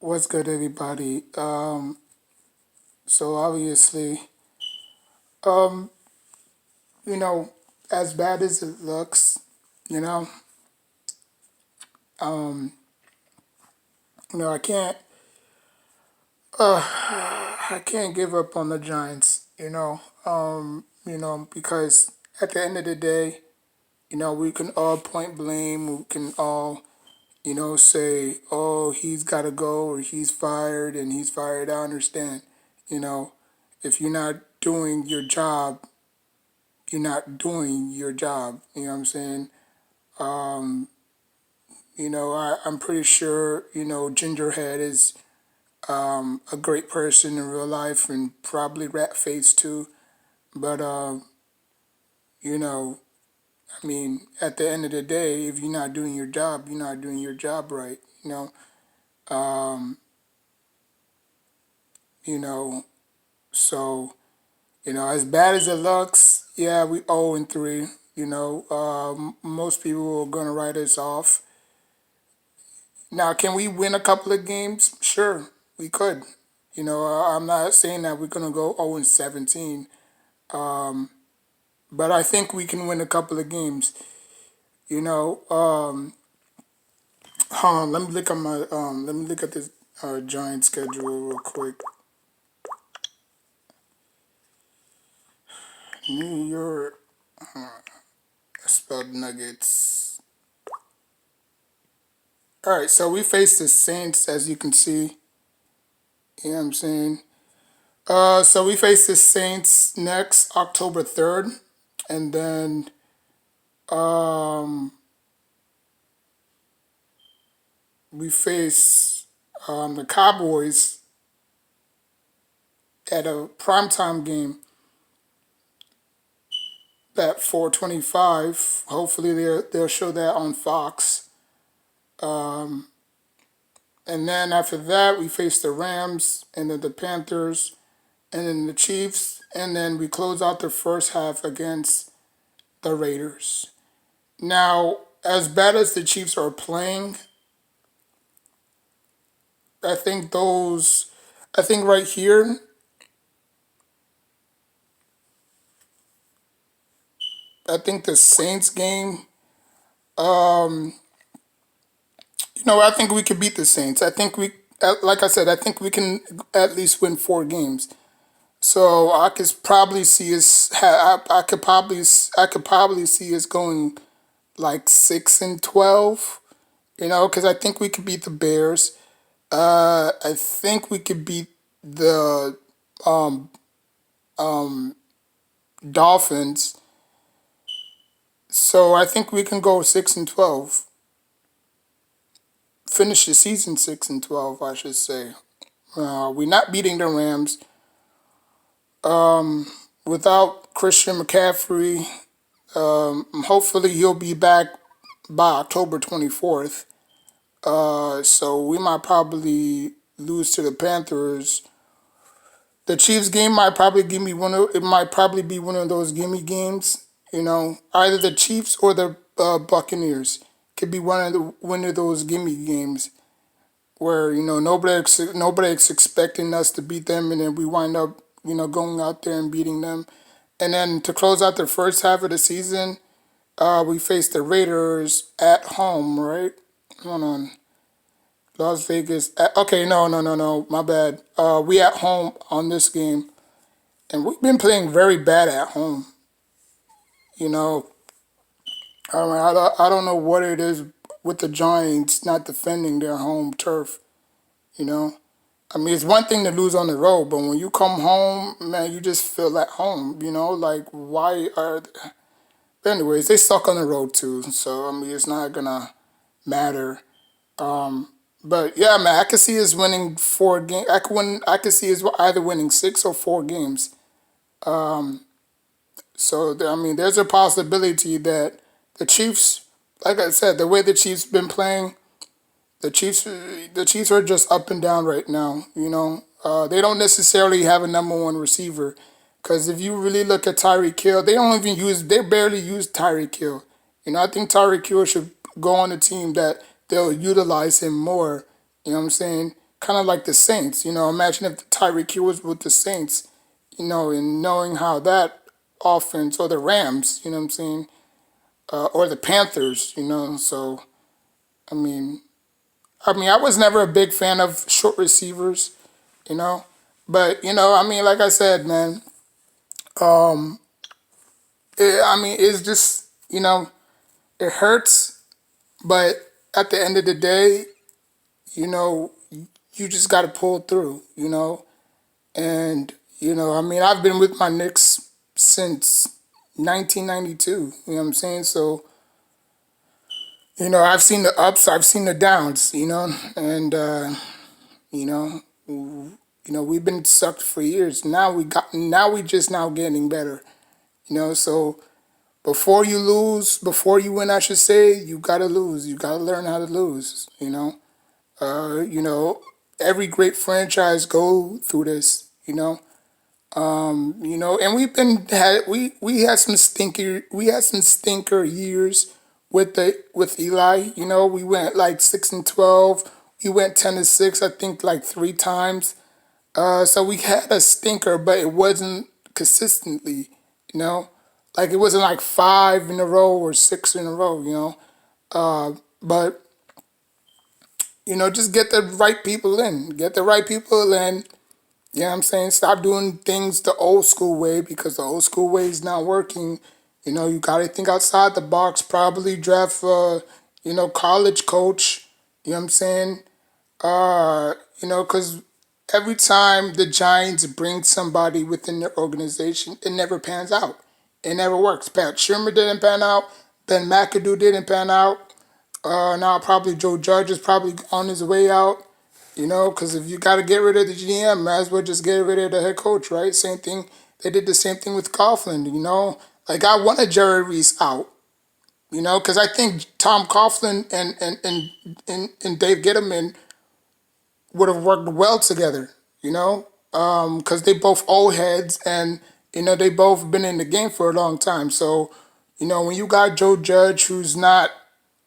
What's good, everybody? So obviously, um, you know, as bad as it looks, you know, um, I can't, I can't give up on the Giants. Because at the end of the day, we can all point blame. We can all, say, oh, he's got to go or he's fired and he's fired. I understand. You know, if you're not doing your job, you're not doing your job. You know what I'm saying? Um, I'm pretty sure, Gingerhead is a great person in real life and probably rat face too. But, you know, at the end of the day, if you're not doing your job, you're not doing your job right. Um, you know, so, as bad as it looks, yeah, we 0-3. Most people are going to write us off. Now, can we win a couple of games? Sure, we could. I'm not saying that we're gonna go 0-17, um, but I think we can win a couple of games. You know, hold on. Let me look at this Giant schedule real quick. New York spelled Nuggets. All right, so we face the Saints, as you can see. You know what I'm saying? So we face the Saints next October 3rd, and then um, we face the Cowboys at a primetime game at 4:25. Hopefully they'll show that on Fox. Um, and then after that we face the Rams and then the Panthers and then the Chiefs and then we close out the first half against the Raiders. Now, as bad as the Chiefs are playing, I think those I think right here, I think the Saints game, um, I think we could beat the Saints. I think like I said, I think we can at least win 4 games. So I could probably see us. I could probably see us going like 6-12. Because I think we could beat the Bears. I think we could beat the um, um, Dolphins. So I think we can go 6-12. Finish the season 6-12, I should say. We're not beating the Rams. Um, Without Christian McCaffrey, hopefully he'll be back by October 24th. So we might probably lose to the Panthers. The Chiefs game might probably give me it might probably be one of those gimme games. Either the Chiefs or the Buccaneers could be one of those gimme games where nobody's expecting us to beat them, and then we wind up going out there and beating them. And then to close out the first half of the season, we face the Raiders at home, right? Hold on, Las Vegas. Okay, no, no, no, no, my bad. We at home on this game, and we've been playing very bad at home. You know, I don't know what it is with the Giants not defending their home turf. You know. It's one thing to lose on the road, but when you come home, man, you just feel at home. Like why are? But anyways, they suck on the road too, so it's not gonna matter. Um, but yeah, man, I could see us winning 4 games. I could see us either winning 6 or 4 games. Um, so there's a possibility that the Chiefs, like I said, the way the Chiefs been playing, the Chiefs are just up and down right now. They don't necessarily have a number one receiver, because if you really look at Tyreek Hill, they barely use Tyreek Hill. I think Tyreek Hill should go on a team that they'll utilize him more. You know what I'm saying? kind of like the Saints. Imagine if Tyreek Hill was with the Saints, and knowing how that offense, or the Rams, you know what I'm saying, or the Panthers, So I mean, I was never a big fan of short receivers, you know, but like I said, man, it's just it hurts, but at the end of the day, you know, you just got to pull through, and I've been with my Knicks since 1992. You know what I'm saying? So I've seen the ups, I've seen the downs, and you know, we've been sucked for years. Now we just now getting better, So before you win, I should say, you gotta lose. You gotta learn how to lose. Uh, you know, every great franchise go through this. And we had some stinker years with Eli. We went like 6-12. We went 10-6, I think, like three times. So we had a stinker, but it wasn't consistently. You know, like it wasn't like five in a row or six in a row. But just get the right people in. Get the right people in. You know what I'm saying? Stop doing things the old school way, because the old school way is not working. You got to think outside the box. Probably draft college coach. You know what I'm saying? Because every time the Giants bring somebody within their organization, it never pans out. It never works. Pat Shermer didn't pan out. Ben McAdoo didn't pan out. Now probably Joe Judge is probably on his way out. Because if you got to get rid of the GM, might as well just get rid of the head coach, right? Same thing. They did the same thing with Coughlin. Like I wanted Jerry Reese out. Because I think Tom Coughlin and Dave Gettleman would have worked well together. Because they both old heads, and they both been in the game for a long time. So when you got Joe Judge, who's not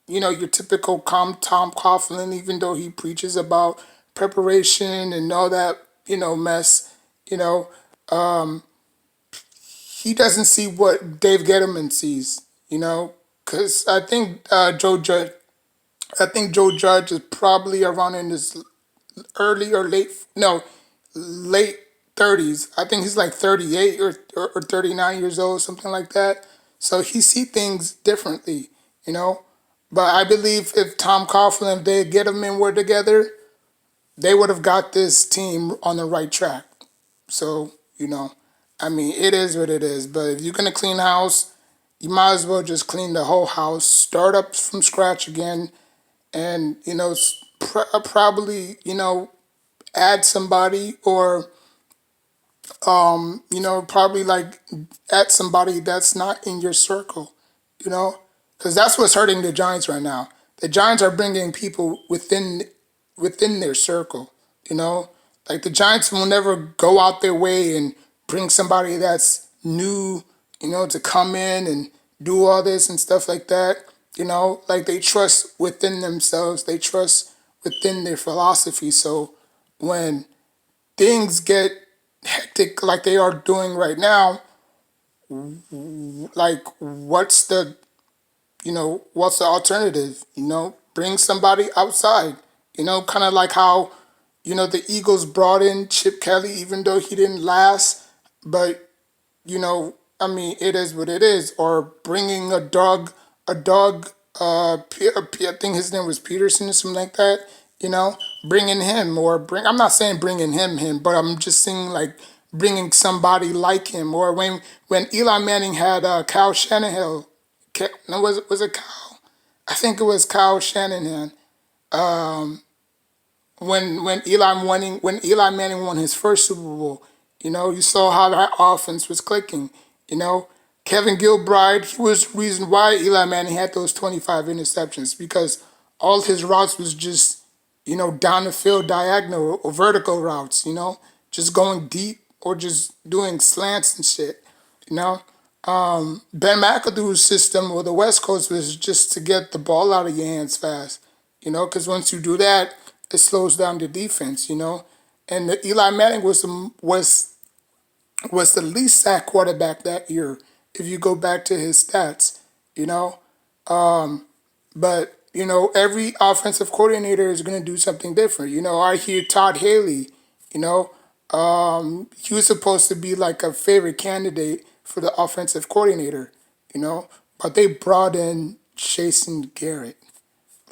your typical Tom Coughlin, even though he preaches about preparation and all that, mess, you know, he doesn't see what Dave Gettleman sees, because I think Joe Judge is probably around in his early or late, no, late 30s. I think he's like 38 or 39 years old, something like that. So he see things differently, you know. But I believe if Tom Coughlin, if they get them in were together, they would have got this team on the right track. So, it is what it is. But if you're going to clean house, you might as well just clean the whole house, start up from scratch again, and, probably, add somebody, or probably like at somebody that's not in your circle, you know, because that's what's hurting the Giants right now. The Giants are bringing people within their circle, you know, like the Giants will never go out their way and bring somebody that's new, to come in and do all this and stuff like that. Like they trust within themselves, they trust within their philosophy. So when things get hectic like they are doing right now, like what's the alternative? Bring somebody outside. Kind of like how the Eagles brought in Chip Kelly, even though he didn't last. But it is what it is. Or bringing a dog. I think his name was Peterson or something like that. Bringing him, or I'm not saying bringing him, but I'm just saying like bringing somebody like him. Or when Eli Manning had Kyle Shanahan, no, was it Kyle? I think it was Kyle Shanahan. When Eli Manning won his first Super Bowl, you saw how that offense was clicking. You know, Kevin Gilbride, he was the reason why Eli Manning had those 25 interceptions, because all his routes was just down the field diagonal or vertical routes. Just going deep or just doing slants and shit. You know, Ben McAdoo's system, or the West Coast, was just to get the ball out of your hands fast. Because once you do that, it slows down the defense. And Eli Manning was the least sacked quarterback that year. If you go back to his stats, you know. But every offensive coordinator is going to do something different. I hear Todd Haley. You know, he was supposed to be like a favorite candidate for the offensive coordinator. You know, but they brought in Jason Garrett.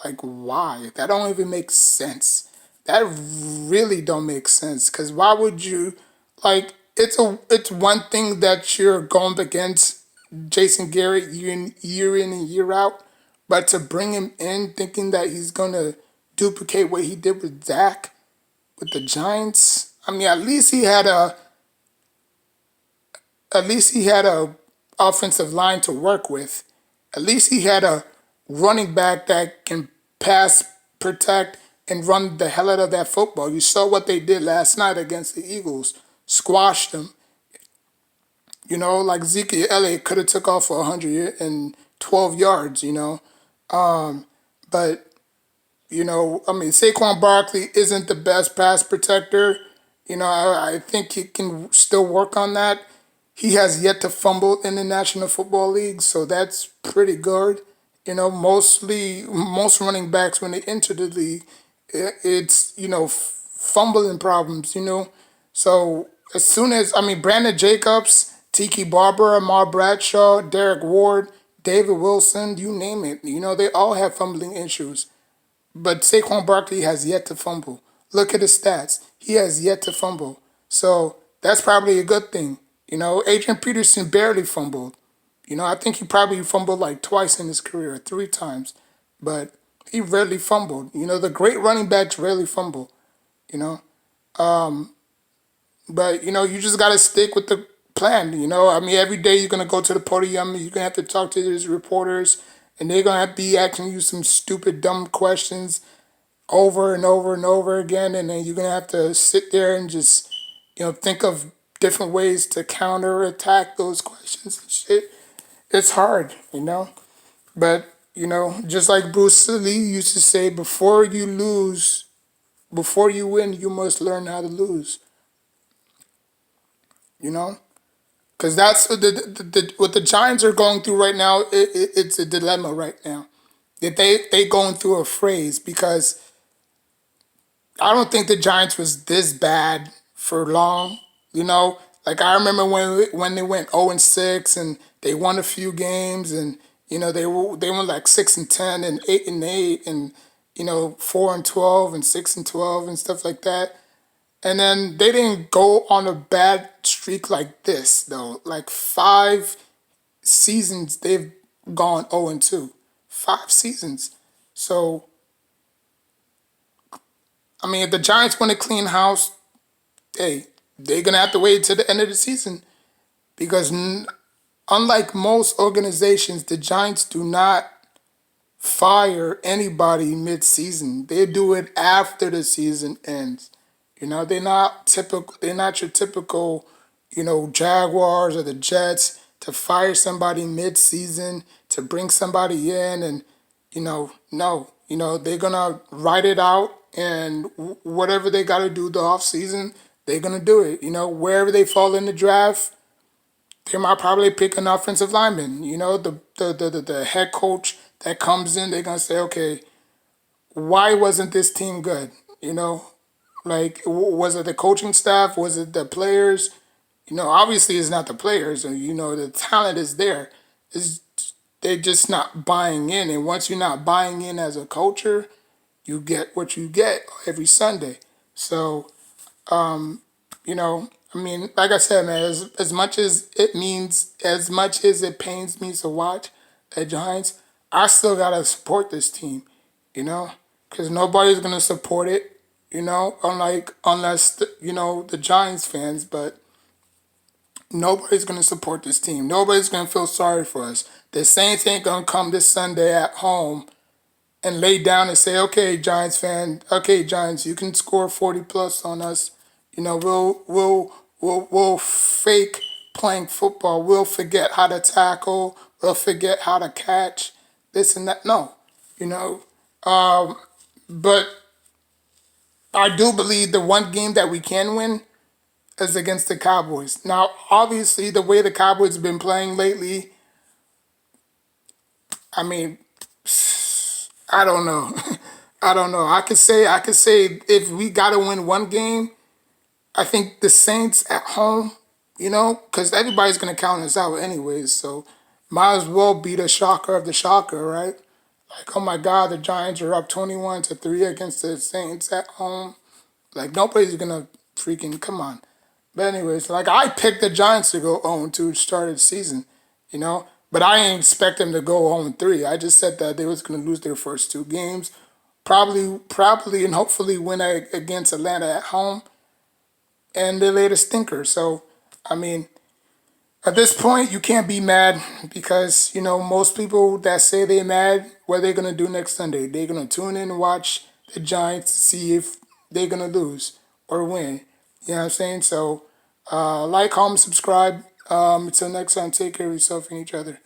Like, why? That don't even make sense. That really don't make sense. Cause why would you, like? It's one thing that you're going against Jason Garrett year in and year out, but to bring him in thinking that he's gonna duplicate what he did with Dak with the Giants. I mean, at least he had a offensive line to work with. At least he had a running back that can pass, protect, and run the hell out of that football. You saw what they did last night against the Eagles. Squashed them. Like Ezekiel Elliott could have took off for 112 yards, But I mean, Saquon Barkley isn't the best pass protector. I think he can still work on that. He has yet to fumble in the National Football League, so that's pretty good. Most running backs when they enter the league, it's fumbling problems. So as soon as I mean Brandon Jacobs, Tiki Barber, Amar Bradshaw, Derek Ward, David Wilson, you name it. They all have fumbling issues. But Saquon Barkley has yet to fumble. Look at his stats. He has yet to fumble. So that's probably a good thing. Adrian Peterson barely fumbled. I think he probably fumbled like twice in his career, three times. But he rarely fumbled. The great running backs rarely fumble. You know. But you just gotta stick with the plan. I mean, every day you're gonna go to the podium. You're gonna have to talk to these reporters, and they're gonna be asking you some stupid, dumb questions over and over and over again, and then you're gonna have to sit there and just think of different ways to counter attack those questions and shit. It's hard, but just like Bruce Lee used to say, before you win, you must learn how to lose. You know, because that's what the Giants are going through right now. It's a dilemma right now. That they going through a phase because I don't think the Giants was this bad for long. Like I remember when they went 0-6 and they won a few games and they went like 6-10 and 8-8 and 4-12 and 6-12 and stuff like that. And then they didn't go on a bad streak like this though. Like 5 seasons they've gone 0-2. 5 seasons. So I mean, if the Giants want to clean house, hey, they're gonna have to wait till the end of the season because unlike most organizations, the Giants do not fire anybody mid-season. They do it after the season ends. They're not typical. They're not your typical, Jaguars or the Jets to fire somebody mid-season to bring somebody in and, no. They're gonna write it out and whatever they got to do the off season, they're gonna do it. Wherever they fall in the draft, they might probably pick an offensive lineman. The head coach that comes in, they're gonna say, okay, why wasn't this team good? Like was it the coaching staff? Was it the players? Obviously it's not the players. The talent is there. It's they're just not buying in, and once you're not buying in as a culture, you get what you get every Sunday. So I mean, like I said, man, as much as it pains me to watch the Giants, I still gotta support this team, because nobody's gonna support it, unless the Giants fans, but nobody's gonna support this team. Nobody's gonna feel sorry for us. The Saints ain't gonna come this Sunday at home and lay down and say, okay, Giants fan, okay, Giants, you can score 40 plus on us. We'll fake playing football. We'll forget how to tackle. We'll forget how to catch this and that. No, you know. But I do believe the one game that we can win is against the Cowboys. Now, obviously, the way the Cowboys have been playing lately, I mean, I don't know. I don't know. I could say if we gotta win one game, I think the Saints at home, because everybody's gonna count us out anyways. So might as well be the shocker of the shocker, right? Like, oh my God, the Giants are up 21-3 against the Saints at home. Like, nobody's gonna freaking come on. But anyways, like, I picked the Giants to go 0-2 start of the season, you know. But I didn't expect them to go 0-3. I just said that they was gonna lose their first two games, probably, and hopefully win against Atlanta at home, and they laid a stinker. So, I mean, at this point, you can't be mad because most people that say they're mad, what they're gonna do next Sunday? They're gonna tune in and watch the Giants to see if they're gonna lose or win. You know what I'm saying? So, like, comment, subscribe. Until next time, take care of yourself and each other.